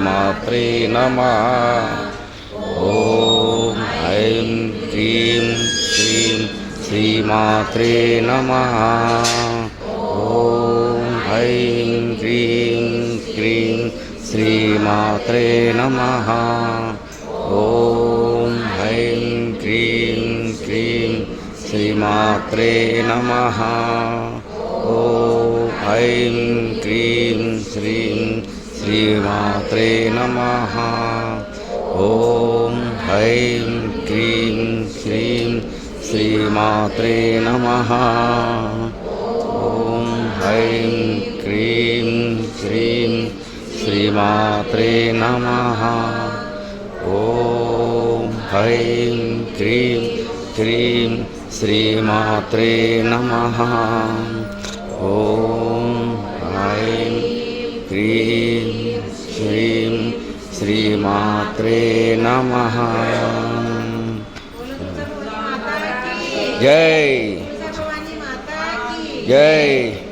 श्रीमात्रे नमः। ॐ ऐं क्रीं श्रीं श्रीमात्रे नमः। ॐ ऐं क्रीं क्रीं श्रीमात्रे नमः। ॐ ऐं क्रीं क्रीं श्रीमात्रे नमः। ॐ ऐं क्रीं श्रीं श्रीमात्रे नमः। ॐ ऐं क्रीं श्रीं श्रीमात्रे नमः। ॐ ऐं क्रीं श्रीं श्रीमात्रे नमः। ॐ ऐं क्रीं क्रीं श्रीमात्रे नमः। ॐ ऐं क्रीं श्रीं श्रीमात्रे नमः। जय जय।